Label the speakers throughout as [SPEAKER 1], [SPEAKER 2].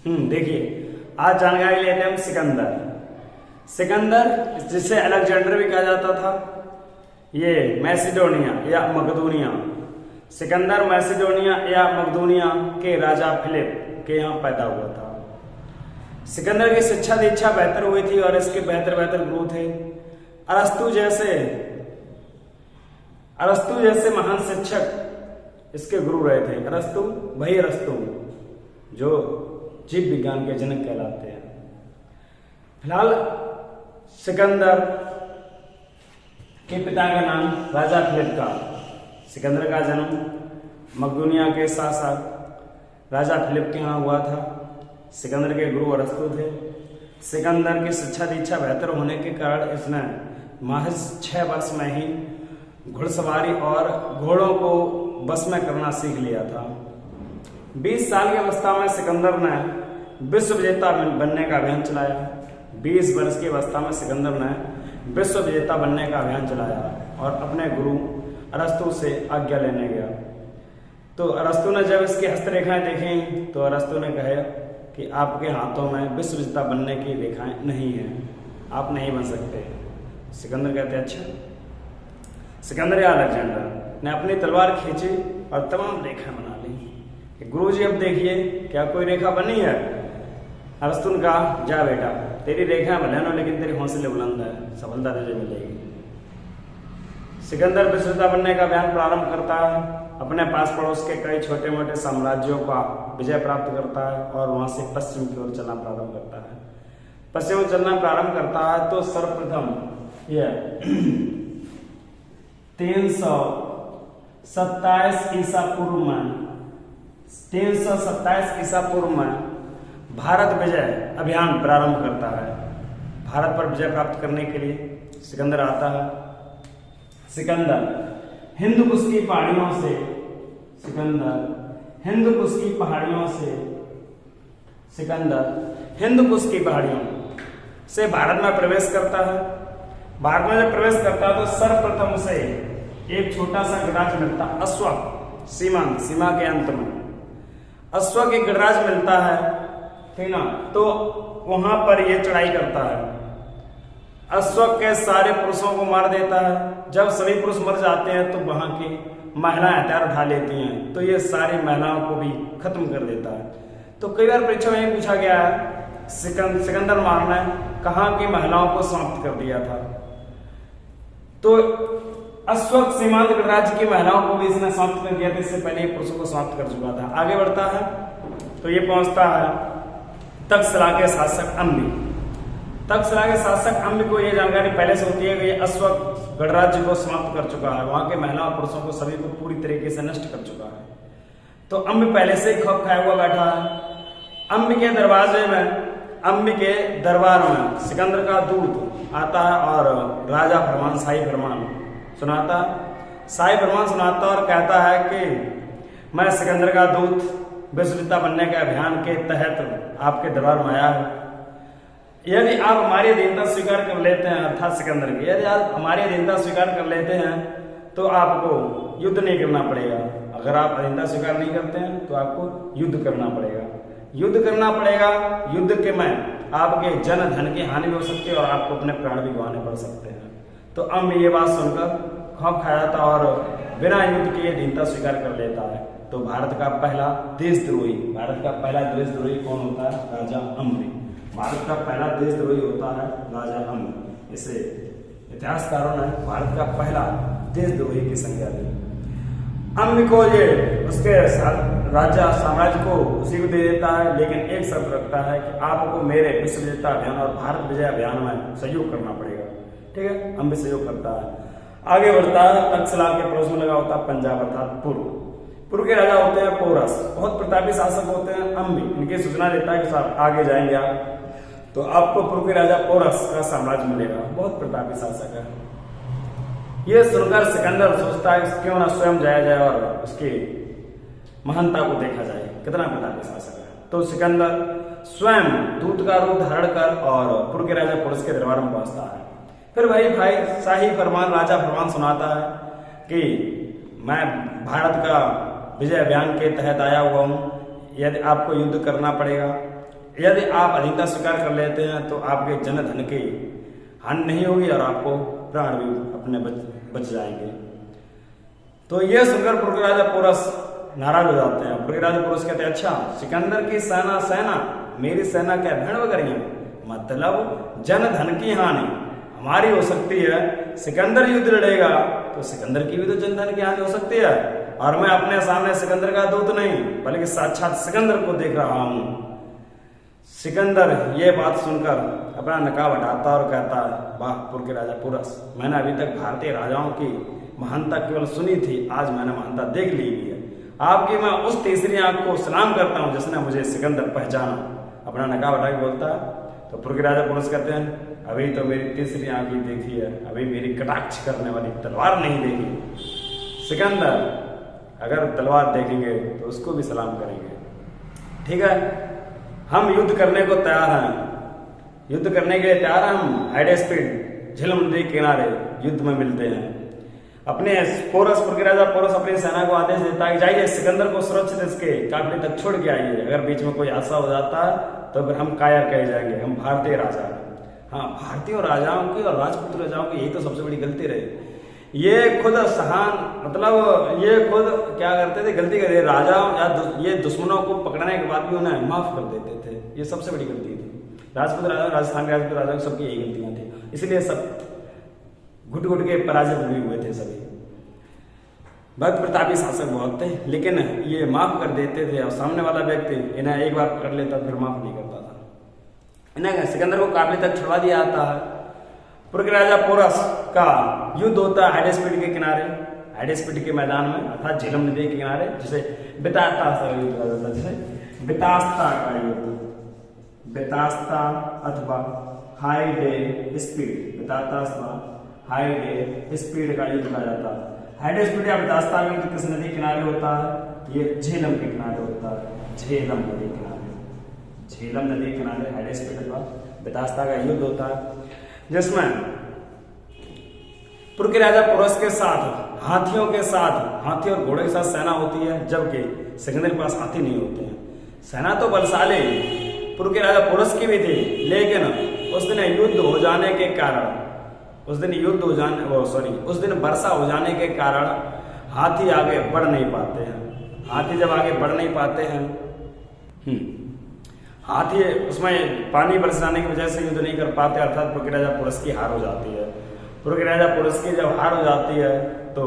[SPEAKER 1] देखिए आज जानकारी लेते हैं हम सिकंदर। सिकंदर जिसे अलेक्जेंडर भी कहा जाता था, ये मैसिडोनिया या मकदूनिया, सिकंदर मैसिडोनिया या मकदूनिया के राजा फिलिप के यहाँ पैदा हुआ था। सिकंदर की शिक्षा दीक्षा बेहतर हुई थी और इसके बेहतर गुरु थे। अरस्तु जैसे महान शिक्षक इसके गुरु रहे थे। अरस्तु जो जीव विज्ञान के जनक कहलाते हैं। फिलहाल सिकंदर के पिता का नाम राजा फिलिप का। सिकंदर का जन्म मकदूनिया के शासक राजा फिलिप के यहाँ हुआ था। सिकंदर के गुरु अरस्तु थे। सिकंदर की शिक्षा दीक्षा बेहतर होने के कारण इसने महज 6 वर्ष में ही घुड़सवारी और घोड़ों को बस में करना सीख लिया था। 20 साल की अवस्था में सिकंदर ने विश्व विजेता बनने का अभियान चलाया। 20 वर्ष की अवस्था में सिकंदर ने विश्व विजेता बनने का अभियान चलाया और अपने गुरु अरस्तु से आज्ञा लेने गया। तो अरस्तु ने जब इसकी हस्तरेखाएं देखी तो अरस्तु ने कहा कि आपके हाथों में विश्व विजेता बनने की रेखाएं नहीं है, आप नहीं बन सकते। सिकंदर कहते अच्छा। सिकंदर या अलेक्जेंडर ने अपनी तलवार खींची और तमाम रेखाएं बना ली। गुरुजी अब देखिए क्या कोई रेखा बनी है? अरस्तु ने कहा जा बेटा, तेरी रेखा भले ना लेकिन तेरे हौसले बुलंद है, सफलता तुझे मिलेगी। सिकंदर विश्व विजेता बनने का अभियान प्रारंभ करता है। अपने पास पड़ोस के कई छोटे मोटे साम्राज्यों का विजय प्राप्त करता है और वहां से पश्चिम की ओर चलना प्रारंभ करता है। पश्चिम चलना प्रारंभ करता है तो सर्वप्रथम यह 327 ईसा पूर्व में भारत विजय अभियान प्रारंभ करता है। भारत पर विजय प्राप्त करने के लिए सिकंदर आता है। सिकंदर हिंदू कुश की पहाड़ियों से भारत में प्रवेश करता है। भारत में जब प्रवेश करता है तो सर्वप्रथम उसे एक छोटा सा गणराज्य मिलता, अश्वक सीमा के अंत में अश्वक एक गणराज्य मिलता है, ठीक ना। तो वहां पर ये चढ़ाई करता है, अश्वक के सारे पुरुषों को मार देता है। जब सभी पुरुष मर जाते हैं तो वहां की महिलाएं हथियार उठा लेती हैं, तो ये सारी महिलाओं को भी खत्म कर देता है। तो कई बार परीक्षा में ये पूछा गया है सिकंदर मार ने कहाँ की महिलाओं को समाप्त कर दिया था? तो अश्वक सीमांत गणराज्य की महिलाओं को भी इसने समाप्त कर दिया था। इससे पहले पुरुषों को समाप्त कर चुका था। आगे बढ़ता है तो ये पहुंचता है तक्षशिला के शासक अम्बी को ये जानकारी पहले से होती है कि ये अश्वक गणराज्य को समाप्त कर चुका है, वहां के महिलाओं पुरुषों को सभी को पूरी तरीके से नष्ट कर चुका है। तो अम्बी पहले से ही खौफ खाया हुआ बैठा है। अम्बी के दरबार में सिकंदर का दूत आता है और राजा फरमान शाही फरमान सुनाता और कहता है कि मैं सिकंदर का दूत विश्व विजेता बनने के अभियान के तहत आपके दरबार में आया हूं। यदि आप हमारी अधीनता स्वीकार कर लेते हैं, अर्थात सिकंदर की, यदि आप हमारी अधीनता स्वीकार कर लेते हैं तो आपको युद्ध नहीं करना पड़ेगा। अगर आप अधीनता स्वीकार नहीं करते हैं तो आपको युद्ध करना पड़ेगा। युद्ध के में आपके जन धन की हानि भी हो सकती है और आपको अपने प्राण भी गंवाने पड़ सकते हैं। तो अम्बी ये बात सुनकर खौफ खाया था और बिना युद्ध के अधीनता स्वीकार कर लेता है। तो भारत का पहला देशद्रोही कौन होता है? राजा अम्बी। भारत का पहला देशद्रोही होता है राजा अम्बी। इसे इतिहासकारों ने भारत का पहला देशद्रोही की संज्ञा दी। अम्बी को ये उसके राज्य साम्राज्य को उसी को दे देता है, लेकिन एक शर्त रखता है कि आपको मेरे विश्व विजेता अभियान और भारत विजय अभियान में सहयोग करना पड़ेगा। ठीक है, अम्बी सहयोग करता है। आगे बढ़ता है। तक्षशिला के पड़ोस में लगा होता है पंजाब अर्थात पूर्व के राजा होते हैं पोरस, बहुत प्रतापी शासक होते हैं। अम्बी इनकी सूचना देता है कि साहब आगे जाएंगे आप तो आपको पूर्व के राजा पोरस का साम्राज्य मिलेगा, बहुत प्रतापी शासक है। यह सुनकर सिकंदर सोचता है क्यों ना स्वयं जाया जाए और उसकी महानता को देखा जाए, कितना प्रतापी शासक है। तो सिकंदर स्वयं दूत का रूप धारण कर और पूर्व के राजा पोरस के दरबार में पहुंचता है। फिर भाई शाही फरमान राजा फरमान सुनाता है कि मैं भारत का विजय अभियान के तहत आया हुआ हूं, यदि आपको युद्ध करना पड़ेगा यदि आप अधीनता स्वीकार कर लेते हैं तो आपके जन धन की हानि नहीं होगी और आपको प्राण भी अपने बच जाएंगे। तो यह सुनकर पृथ्वीराज पोरस नाराज हो जाते हैं। पृथ्वीराज पोरस कहते हैं, अच्छा सिकंदर की सेना मेरी सेना क्या भेड़ बकरियां, मतलब जन धन की हानि हमारी हो सकती है। सिकंदर युद्ध लड़ेगा तो सिकंदर की भी तो जन धन की हानि हो सकती है, और मैं अपने सामने सिकंदर का दूत नहीं बल्कि साक्षात सिकंदर को देख रहा हूं। सिकंदर ये बात सुनकर अपना नकाब हटाता और कहता है, वाह पुर राजा पोरस, मैंने अभी तक भारतीय राजाओं की महानता केवल सुनी थी, आज मैंने महानता देख ली है। आपकी मैं उस तीसरी आंख को सलाम करता हूं जिसने मुझे सिकंदर पहचाना। अपना नकाब हटा के बोलता है। तो पृथ्वीराज पोरस कहते हैं, अभी तो मेरी तीसरी आंख ही देखी है, अभी मेरी कटाक्ष करने वाली तलवार नहीं देखी। सिकंदर अगर तलवार देखेंगे तो उसको भी सलाम करेंगे। ठीक है, हम युद्ध करने को तैयार हैं, युद्ध करने के लिए तैयार हैं। हम हाइडेस्पीड झेलम नदी के किनारे युद्ध में मिलते हैं। अपने पृथ्वीराज पोरस अपनी सेना को आदेश देता है कि जाइए सिकंदर को सुरक्षित इसके काफिले तक छोड़ के आइए। अगर बीच में कोई हादसा हो जाता है तो फिर हम कायर कहे जाएंगे, हम भारतीय राजा हैं। हाँ, भारतीय राजाओं की और राजपूत राजाओं की यही तो सबसे बड़ी गलती रही। ये खुद मतलब ये खुद क्या करते थे, गलती करते राजाओं या ये दुश्मनों को पकड़ने के बाद भी उन्हें माफ कर देते थे। ये सबसे बड़ी गलती थी। राजपूत राजा, राजस्थान के राजपूत राजाओं सबकी यही गलतियां थी, इसलिए सब घुट घुट के पराजित भी हुए थे सभी। भक्त प्रतापी शासक बहुत थे, लेकिन ये माफ कर देते थे और सामने वाला व्यक्ति इन्हें एक बार पकड़ लेता फिर माफ नहीं करता था। इन्हें सिकंदर को काफिले तक छुड़वा दिया जाता है। पृथ्वीराज पोरस का युद्ध होता है हाइडेस्पीड के किनारे, हाइडेस्पीड के मैदान में अर्थात झेलम नदी के किनारे, जिसे बितास्ता युद्ध कहा जाता है, जिसे बितास्ता का युद्ध, बितास्ता अथवा हाइडेस्पीड, बितास्ता हाइडेस्पीड का युद्ध कहा जाता है। हाइडेस्पीड या बितास्ता का युद्ध किस नदी किनारे होता है? ये झेलम के किनारे होता है, झेलम नदी किनारे, झेलम नदी किनारे हाइडेस्पीड अथवा बितास्ता का युद्ध होता है, जिसमें पृथ्वीराज पोरस के साथ हाथियों के साथ, हाथी और घोड़े के साथ सेना होती है, जबकि सिकंदर के पास हाथी नहीं होते हैं। सेना तो बलशाली पृथ्वीराज पोरस की भी थी, लेकिन उस दिन युद्ध हो जाने के कारण, उस दिन वर्षा हो जाने के कारण हाथी आगे बढ़ नहीं पाते हैं। हाथी जब आगे बढ़ नहीं पाते हैं, हाथी उसमें पानी बरसाने की वजह से युद्ध नहीं कर पाते, अर्थात पृथ्वीराज पोरस की हार हो जाती है। पृथ्वीराज पोरस की जब हार हो जाती है तो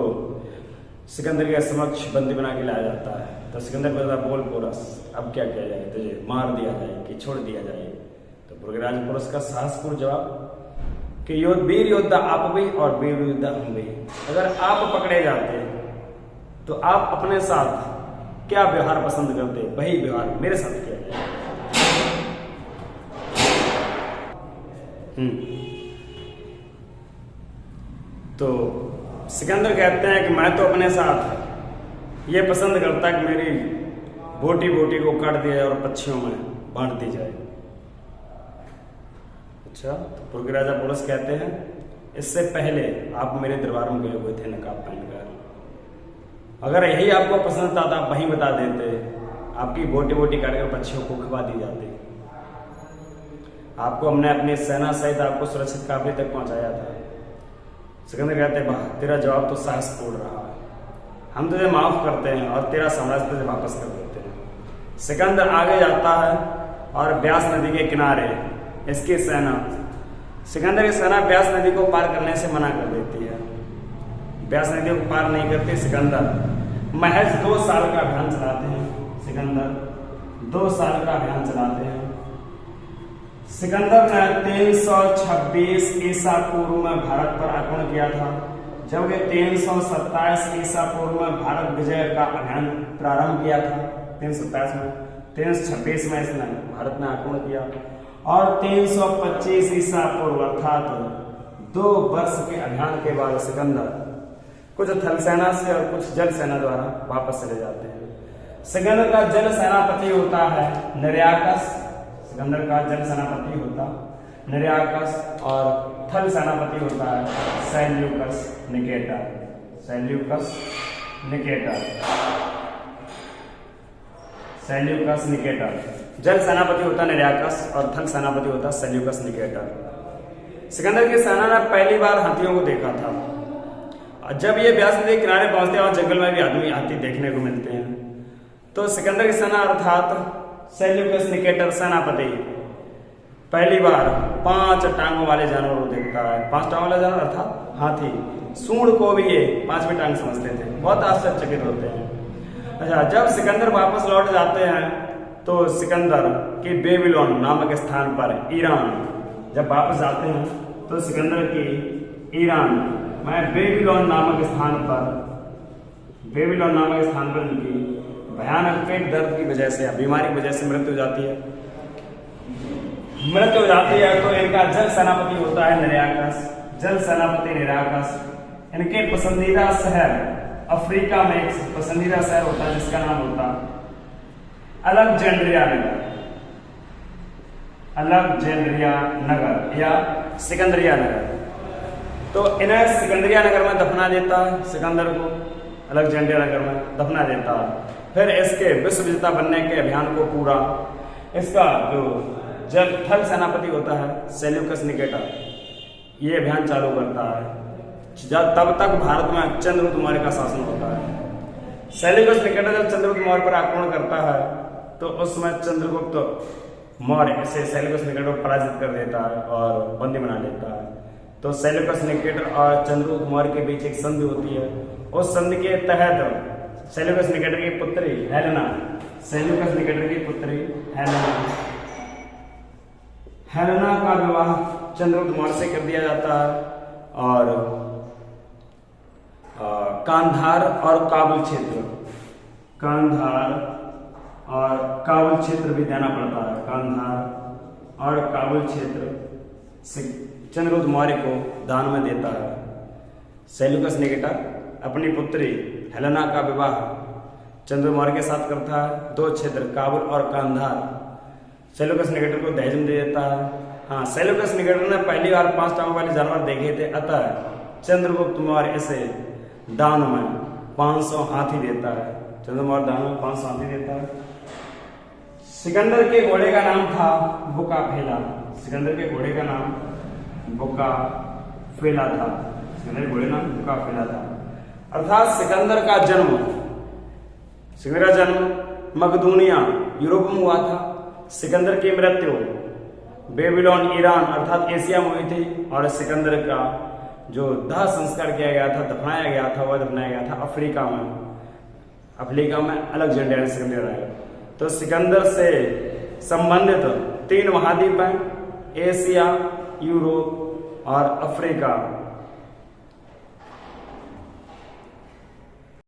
[SPEAKER 1] सिकंदर के समक्ष बंदी बना के लाया जाता है। तो सिकंदर बोलता, बोल पोरस, अब क्या किया जाए, तुझे मार दिया जाए कि छोड़ दिया जाए? तो पृथ्वीराज पोरस का साहसपूर्ण जवाब कि वीर योद्धा आप भी और वीर योद्धा हम भी। अगर आप पकड़े जाते तो आप अपने साथ क्या व्यवहार पसंद करते, वही व्यवहार मेरे साथ किया जाए। तो सिकंदर कहते हैं कि मैं तो अपने साथ ये पसंद करता कि मेरी बोटी बोटी को काट दिया जाए और पक्षियों में बांट दी जाए। अच्छा, तो पृथ्वीराज पोरस कहते हैं, इससे पहले आप मेरे दरबार में गए हुए थे नकाब पहनकर, अगर यही आपको पसंद था तो आप वहीं बता देते, आपकी बोटी बोटी काटकर पक्षियों को खवा दी जाती। आपको हमने अपनी सेना सहित आपको सुरक्षित काफिले तक पहुंचाया था। सिकंदर कहते हैं, वाह तेरा जवाब तो साहसपूर्ण रहा है, हम तुझे माफ करते हैं और तेरा साम्राज्य तुझे वापस कर देते हैं। सिकंदर आगे जाता है और ब्यास नदी के किनारे इसकी सेना, सिकंदर की सेना ब्यास नदी को पार करने से मना कर देती है। ब्यास नदी को पार नहीं करती। सिकंदर महज 2 साल का अभियान चलाते हैं। सिकंदर 2 साल का अभियान चलाते हैं। सिकंदर ने 326 ईसा पूर्व में भारत पर आक्रमण किया था, जबकि 327 ईसा पूर्व में भारत विजय का अभियान प्रारंभ किया था। 327 में, 326 में इसने भारत ने आक्रमण किया और 325 ईसा पूर्व अर्थात 2 वर्ष के अभियान के बाद सिकंदर कुछ थल सेना से और कुछ जल सेना द्वारा वापस चले जाते हैं। सिकंदर का जल सेनापति होता है निर्याकस, सिकंदर का जल सेनापति होता निर्याकस और थल सेनापति होता है Seleucus Nicator. Seleucus Nicator, Seleucus Nicator. जल सेनापति होता निरैकस और थल सेनापति होता सेल्यूकस निकेटर। सिकंदर की सेना ने पहली बार हाथियों को देखा था। जब ये ब्यास नदी के किनारे पहुंचते हैं और जंगल में भी आदमी हाथी देखने को मिलते हैं, तो सिकंदर की सेना अर्थात सेल्यूकस निकेटर सेनापति पहली बार 5 टांगों वाले जानवर को देखता है। 5 टांगों वाला जानवर अर्थात हाथी। सूंड को भी ये 5वीं टांग समझते थे, बहुत आश्चर्यचकित होते हैं। अच्छा, जब सिकंदर वापस लौट जाते हैं तो सिकंदर की बेबीलोन नामक स्थान पर ईरान जब वापस जाते हैं तो सिकंदर की ईरान में बेबीलोन नामक स्थान पर उनकी भयानक पेट दर्द की वजह से, बीमारी की वजह से मृत्यु हो जाती है। तो इनका जल सेनापति होता है निरैकस। जल सेनापति निरैकस। इनके पसंदीदा शहर अफ्रीका में एक पसंदीदा शहर होता है जिसका नाम होता है अलेक्जेंड्रिया नगर या सिकंदरिया नगर। तो इन्हें सिकंदरिया नगर में दफना देता है, सिकंदर को अलेक्जेंड्रिया नगर में दफना देता है। फिर इसके विश्व विजेता बनने के अभियान को पूरा, इसका जो जल थल सेनापति होता है सेल्यूकस निकेटर, ये अभियान चालू करता है। तब तक भारत में चंद्रगुप्त मौर्य का शासन होता है। सेल्यूकस निकेटर जब चंद्रगुप्त मौर्य पर आक्रमण करता है तो उस समय चंद्रगुप्त मौर्य इसे सेल्यूकस निकेटर को पराजित कर देता है और बंदी बना लेता है। तो सेल्यूकस निकेटर और चंद्रगुप्त मौर्य के बीच एक संधि होती है। उस संधि के तहत सेल्यूकस निकेटर की पुत्री हेलेना, हेलेना का विवाह चंद्रगुप्त मौर्य से कर दिया जाता है और कांधार और काबुल क्षेत्र भी देना पड़ता है। कांधार और काबुल क्षेत्र चंद्रगुप्त मौर्य को दान में देता है। सेल्यूकस निकेटर अपनी पुत्री हेलेना का विवाह चंद्रगुप्त मौर्य के साथ करता है। 2 क्षेत्र काबुल और कांधार सेल्यूकस निकेटर को दहेज में दे देता है। हाँ, सेल्यूकस निकेटर ने पहली बार 5 टांगों वाले जानवर देखे थे, अतः चंद्रगुप्त मौर्य इसे दान में 500 हाथी देता है। चंद्रगुप्त मौर्य दान में 500 हाथी देता है। सिकंदर के घोड़े का नाम था बुकाफेला। बुकाफेला था। अर्थात सिकंदर का जन्म मकदूनिया यूरोप में हुआ था। सिकंदर की मृत्यु बेबीलोन ईरान अर्थात एशिया में हुई थी और सिकंदर का जो दाह संस्कार किया गया था, दफनाया गया था अफ्रीका में अलेक्जेंड्रिया सिकंदर। तो सिकंदर से संबंधित 3 महाद्वीप हैं, एशिया, यूरोप और अफ्रीका।